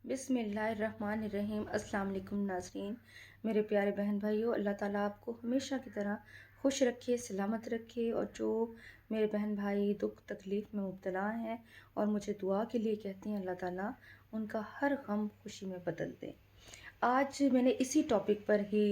बिस्मिल्लाहिर्रहमानिर्रहीम। अस्सलाम वालेकुम नाज़रीन, मेरे प्यारे बहन भाइयों, अल्लाह ताला आपको हमेशा की तरह खुश रखे, सलामत रखे। और जो मेरे बहन भाई दुख तकलीफ़ में मुब्तला हैं और मुझे दुआ के लिए कहते हैं, अल्लाह ताला उनका हर गम खुशी में बदल दे। आज मैंने इसी टॉपिक पर ही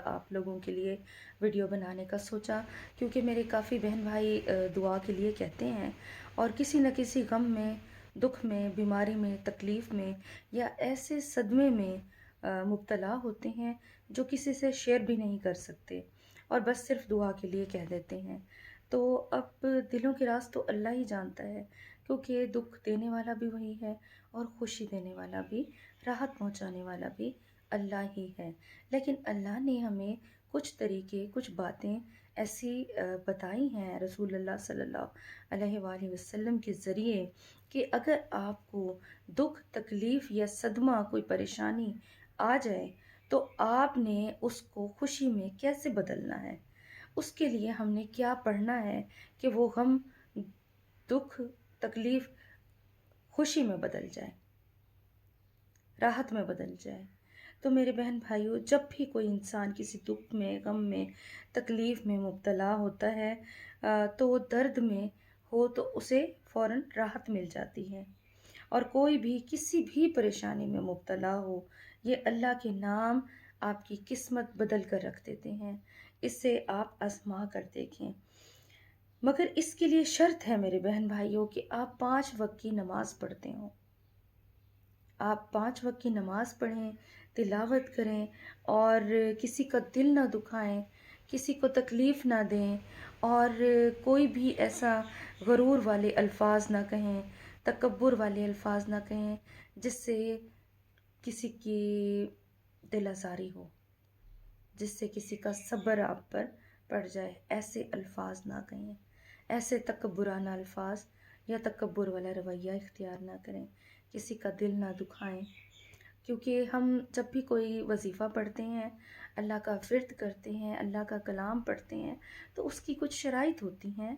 आप लोगों के लिए वीडियो बनाने का सोचा, क्योंकि मेरे काफ़ी बहन भाई दुआ के लिए कहते हैं और किसी न किसी गम में, दुख में, बीमारी में, तकलीफ़ में या ऐसे सदमे में मुब्तला होते हैं जो किसी से शेयर भी नहीं कर सकते और बस सिर्फ दुआ के लिए कह देते हैं। तो अब दिलों के राज तो अल्लाह ही जानता है, क्योंकि दुख देने वाला भी वही है और खुशी देने वाला भी, राहत पहुंचाने वाला भी अल्लाह ही है। लेकिन अल्लाह ने हमें कुछ तरीके, कुछ बातें ऐसी बताई हैं रसूल अल्लाह सल्लल्लाहु अलैहि वसल्लम के ज़रिए कि अगर आपको दुख, तकलीफ़ या सदमा, कोई परेशानी आ जाए तो आपने उसको खुशी में कैसे बदलना है। उसके लिए हमने क्या पढ़ना है कि वो गम, दुख, तकलीफ़ खुशी में बदल जाए, राहत में बदल जाए। तो मेरे बहन भाइयों, जब भी कोई इंसान किसी दुख में, गम में, तकलीफ़ में मुब्तला होता है तो दर्द में हो तो उसे फ़ौरन राहत मिल जाती है। और कोई भी किसी भी परेशानी में मुब्तला हो, ये अल्लाह के नाम आपकी किस्मत बदल कर रख देते हैं। इसे आप आज़मा कर देखें। मगर इसके लिए शर्त है मेरे बहन भाइयों कि आप 5 वक़्त की नमाज़ पढ़ते हों। आप 5 वक़्त की नमाज़ पढ़ें, तिलावत करें और किसी का दिल ना दुखाएं, किसी को तकलीफ़ ना दें और कोई भी ऐसा गरूर वाले अल्फाज ना कहें, तकब्बुर वाले अल्फाज ना कहें जिससे किसी की दिल आज़ारी हो, जिससे किसी का सब्र आप पर पड़ जाए। ऐसे अल्फाज ना कहें, ऐसे तकब्बुराना अल्फाज या तकब्बुर वाला रवैया इख्तियार ना करें, किसी का दिल ना दुखाएं। क्योंकि हम जब भी कोई वजीफ़ा पढ़ते हैं, अल्लाह का विर्द करते हैं, अल्लाह का कलाम पढ़ते हैं, तो उसकी कुछ शराइत होती हैं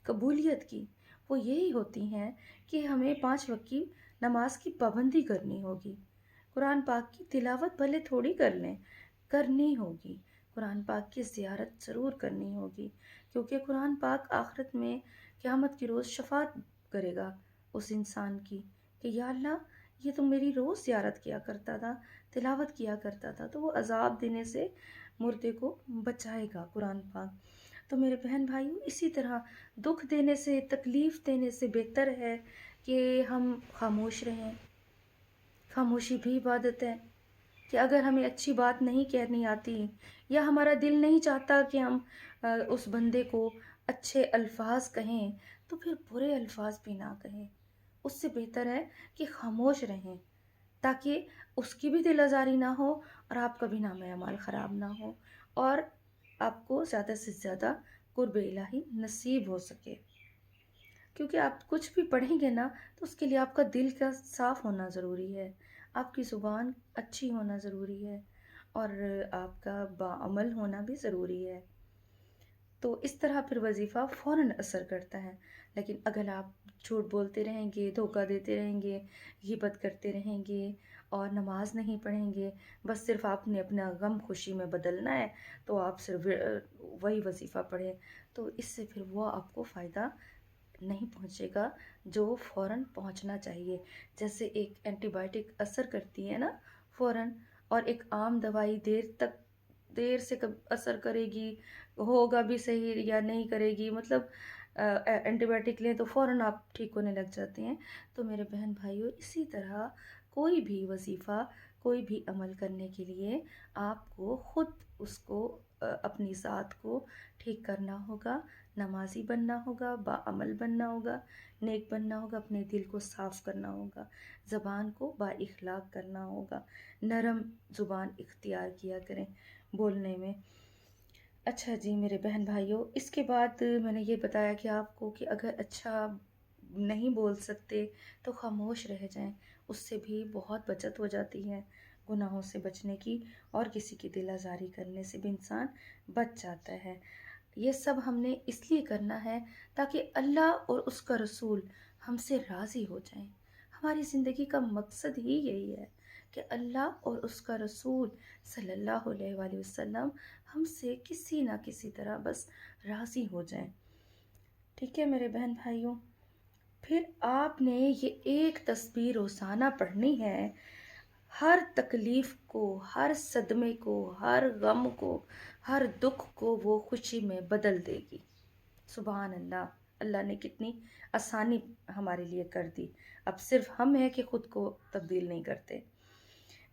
कबूलियत की। वो यही होती हैं कि हमें 5 वक्त की नमाज की पाबंदी करनी होगी। कुरान पाक की तिलावत भले थोड़ी कर लें, करनी होगी। कुरान पाक की ज़ियारत ज़रूर करनी होगी, क्योंकि कुरान पाक आखिरत में क़यामत की रोज़ शफ़ाअत करेगा उस इंसान की कि या अल्लाह, ये तो मेरी रोज़ ज़ियारत किया करता था, तिलावत किया करता था। तो वो अज़ाब देने से मुर्दे को बचाएगा कुरान पाक। तो मेरे बहन भाइयों, इसी तरह दुख देने से, तकलीफ़ देने से बेहतर है कि हम खामोश रहें। खामोशी भी इबादत है। कि अगर हमें अच्छी बात नहीं कहनी आती या हमारा दिल नहीं चाहता कि हम उस बंदे को अच्छे अल्फाज कहें, तो फिर बुरे अल्फाज भी ना कहें। उससे बेहतर है कि खामोश रहें, ताकि उसकी भी दिल आज़ारी ना हो और आपका भी नाम अमाल ख़राब ना हो और आपको ज़्यादा से ज़्यादा कुर्ब इलाही नसीब हो सके। क्योंकि आप कुछ भी पढ़ेंगे ना, तो उसके लिए आपका दिल का साफ़ होना ज़रूरी है, आपकी ज़ुबान अच्छी होना ज़रूरी है और आपका बाअमल होना भी ज़रूरी है। तो इस तरह फिर वजीफ़ा फ़ौरन असर करता है। लेकिन अगर आप झूठ बोलते रहेंगे, धोखा देते रहेंगे, ग़ीबत करते रहेंगे और नमाज नहीं पढ़ेंगे, बस सिर्फ़ आपने अपना गम खुशी में बदलना है, तो आप सिर्फ वही वजीफ़ा पढ़ें, तो इससे फिर वो आपको फ़ायदा नहीं पहुँचेगा जो फ़ौरन पहुँचना चाहिए। जैसे एक एंटीबायोटिक असर करती है ना फ़ौरन, और एक आम दवाई देर से कब असर करेगी, होगा भी सही या नहीं करेगी, मतलब एंटीबायोटिक लें तो फ़ौरन आप ठीक होने लग जाते हैं। तो मेरे बहन भाइयों, इसी तरह कोई भी वजीफ़ा, कोई भी अमल करने के लिए आपको ख़ुद उसको अपनी ज़ात को ठीक करना होगा, नमाज़ी बनना होगा, बाअमल बनना होगा, नेक बनना होगा, अपने दिल को साफ़ करना होगा, ज़बान को बाइख़लाक़ करना होगा, नरम ज़ुबान इख्तियार किया करें बोलने में। अच्छा जी मेरे बहन भाइयों, इसके बाद मैंने ये बताया कि आपको कि अगर अच्छा नहीं बोल सकते तो खामोश रह जाएं, उससे भी बहुत बचत हो जाती है गुनाहों से बचने की, और किसी की दिल आज़ारी करने से भी इंसान बच जाता है। ये सब हमने इसलिए करना है ताकि अल्लाह और उसका रसूल हमसे राज़ी हो जाएं, ہماری زندگی کا مقصد ہی یہی ہے کہ اللہ اور اس کا رسول صلی اللہ علیہ وآلہ وسلم ہم سے کسی نہ کسی طرح بس راضی ہو جائیں. ٹھیک ہے میرے بہن بھائیوں، پھر آپ نے یہ ایک تسبیح روزانہ پڑھنی ہے. ہر تکلیف کو، ہر صدمے کو، ہر غم کو، ہر دکھ کو وہ خوشی میں بدل دے گی. سبحان اللہ، اللہ نے کتنی آسانی ہمارے لیے کر دی. اب صرف ہم ہیں کہ خود کو تبدیل نہیں کرتے.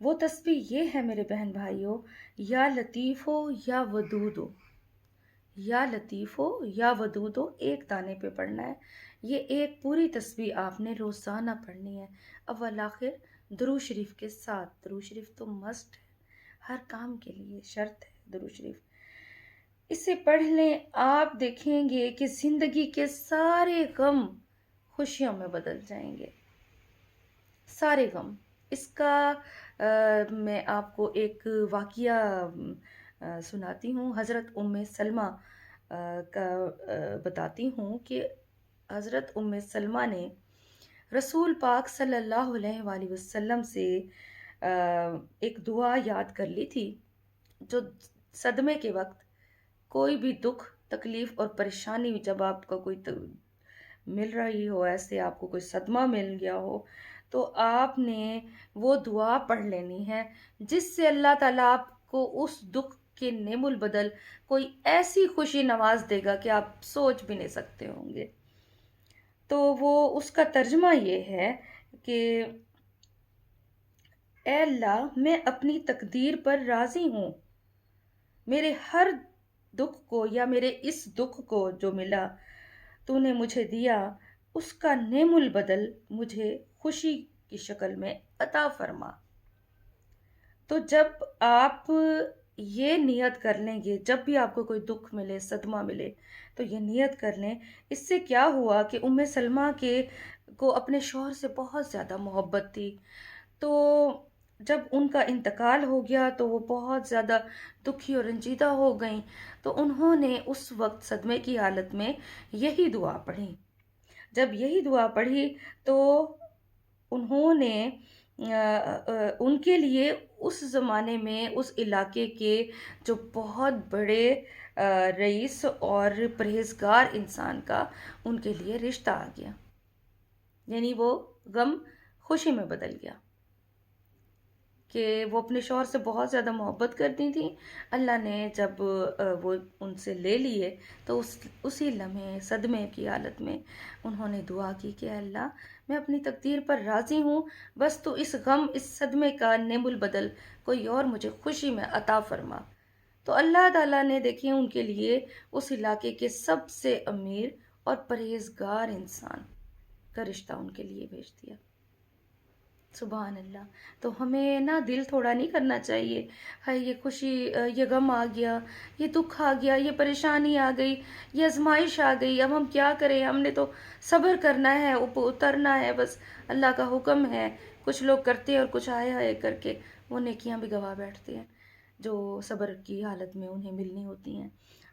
وہ تسبیح یہ ہے میرے بہن بھائیوں، یا لطیف ہو یا ودود ہو، یا لطیف ہو یا ودود ہو، ایک دانے پہ پڑھنا ہے. یہ ایک پوری تسبیح آپ نے روزانہ پڑھنی ہے، اول آخر درود شریف کے ساتھ. درود شریف تو مسٹ ہے، ہر کام کے لیے شرط ہے درود شریف. اسے پڑھ لیں، آپ دیکھیں گے کہ زندگی کے سارے غم خوشیوں میں بدل جائیں گے، سارے غم. اس کا میں آپ کو ایک واقعہ سناتی ہوں. حضرت ام سلمہ کا بتاتی ہوں کہ حضرت ام سلمہ نے رسول پاک صلی اللہ علیہ وآلہ وسلم سے ایک دعا یاد کر لی تھی، جو صدمے کے وقت کوئی بھی دکھ، تکلیف اور پریشانی جب آپ کا کوئی مل رہی ہو، ایسے آپ کو کوئی صدمہ مل گیا ہو، تو آپ نے وہ دعا پڑھ لینی ہے، جس سے اللہ تعالیٰ آپ کو اس دکھ کے نعم البدل کوئی ایسی خوشی نواز دے گا کہ آپ سوچ بھی نہیں سکتے ہوں گے. تو وہ اس کا ترجمہ یہ ہے کہ اے اللہ، میں اپنی تقدیر پر راضی ہوں. میرے ہر دکھ کو، یا میرے اس دکھ کو جو ملا، تو نے مجھے دیا، اس کا نعم البدل مجھے خوشی کی شکل میں عطا فرما. تو جب آپ یہ نیت کر لیں گے، جب بھی آپ کو کوئی دکھ ملے، صدمہ ملے، تو یہ نیت کر لیں. اس سے کیا ہوا کہ ام سلمہ کو اپنے شوہر سے بہت زیادہ محبت تھی. تو جب ان کا انتقال ہو گیا تو وہ بہت زیادہ دکھی اور رنجیدہ ہو گئیں. تو انہوں نے اس وقت صدمے کی حالت میں یہی دعا پڑھی. جب یہی دعا پڑھی تو انہوں نے ان کے لیے اس زمانے میں اس علاقے کے جو بہت بڑے رئیس اور پرہیزگار انسان کا ان کے لیے رشتہ آ گیا، یعنی وہ غم خوشی میں بدل گیا کہ وہ اپنے شوہر سے بہت زیادہ محبت کرتی تھیں. اللہ نے جب وہ ان سے لے لیے تو اسی لمحے صدمے کی حالت میں انہوں نے دعا کی کہ اللہ، میں اپنی تقدیر پر راضی ہوں، بس تو اس غم، اس صدمے کا نعم البدل کوئی اور مجھے خوشی میں عطا فرما. تو اللہ تعالیٰ نے دیکھیں ان کے لیے اس علاقے کے سب سے امیر اور پرہیزگار انسان کا رشتہ ان کے لیے بھیج دیا. سبحان اللہ. تو ہمیں نا دل تھوڑا نہیں کرنا چاہیے، ہائے یہ خوشی، یہ غم آ گیا، یہ دکھ آ گیا، یہ پریشانی آ گئی، یہ آزمائش آ گئی، اب ہم کیا کریں، ہم نے تو صبر کرنا ہے، اترنا ہے، بس اللہ کا حکم ہے. کچھ لوگ کرتے ہیں اور کچھ آئے ہائے کر کے وہ نیکیاں بھی گوا بیٹھتے ہیں جو صبر کی حالت میں انہیں ملنی ہوتی ہیں.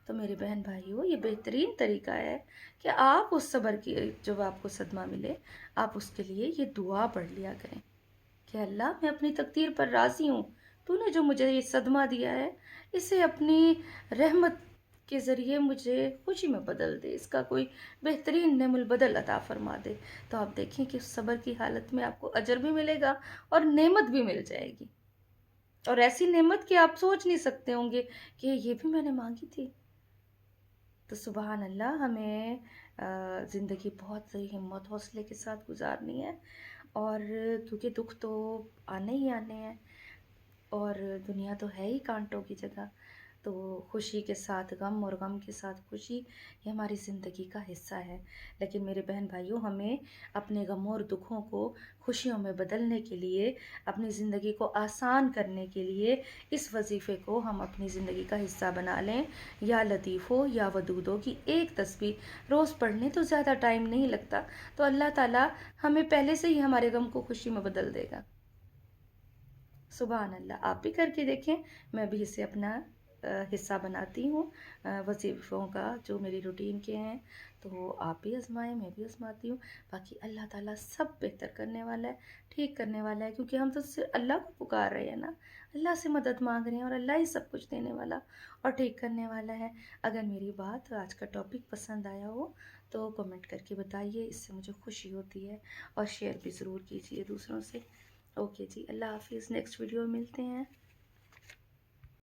تو میرے بہن بھائیو، یہ بہترین طریقہ ہے کہ آپ اس صبر کی، جب آپ کو صدمہ ملے، آپ اس کے لیے یہ دعا پڑھ لیا کریں کہ اللہ، میں اپنی تقدیر پر راضی ہوں، تو نے جو مجھے یہ صدمہ دیا ہے، اسے اپنی رحمت کے ذریعے مجھے خوشی میں بدل دے، اس کا کوئی بہترین نعم البدل عطا فرما دے. تو آپ دیکھیں کہ اس صبر کی حالت میں آپ کو اجر بھی ملے گا اور نعمت بھی مل جائے گی، اور ایسی نعمت کہ آپ سوچ نہیں سکتے ہوں گے کہ یہ بھی میں نے مانگی تھی. تو سبحان اللہ، ہمیں زندگی بہت ہمت حوصلے کے ساتھ گزارنی ہے، اور کیونکہ دکھ تو آنے ہی آنے ہیں، اور دنیا تو ہے ہی کانٹوں کی جگہ. تو خوشی کے ساتھ غم اور غم کے ساتھ خوشی، یہ ہماری زندگی کا حصہ ہے. لیکن میرے بہن بھائیوں، ہمیں اپنے غموں اور دکھوں کو خوشیوں میں بدلنے کے لیے، اپنی زندگی کو آسان کرنے کے لیے اس وظیفے کو ہم اپنی زندگی کا حصہ بنا لیں. یا لطیف ہو یا ودود ہو کی ایک تسبیح روز پڑھنے تو زیادہ ٹائم نہیں لگتا، تو اللہ تعالیٰ ہمیں پہلے سے ہی ہمارے غم کو خوشی میں بدل دے گا. سبحان اللہ. آپ بھی کر کے دیکھیں، میں بھی اسے اپنا حصہ بناتی ہوں وظیفوں کا جو میری روٹین کے ہیں، تو آپ بھی آزمائیں، میں بھی آزماتی ہوں۔ باقی اللہ تعالیٰ سب بہتر کرنے والا ہے، ٹھیک کرنے والا ہے، کیونکہ ہم تو صرف اللہ کو پکار رہے ہیں نا، اللہ سے مدد مانگ رہے ہیں، اور اللہ ہی سب کچھ دینے والا اور ٹھیک کرنے والا ہے۔ اگر میری بات آج کا ٹاپک پسند آیا ہو تو کمنٹ کر کے بتائیے، اس سے مجھے خوشی ہوتی ہے، اور شیئر بھی ضرور کیجیے دوسروں سے۔ اوکے جی، اللہ حافظ، نیکسٹ ویڈیو میں ملتے ہیں۔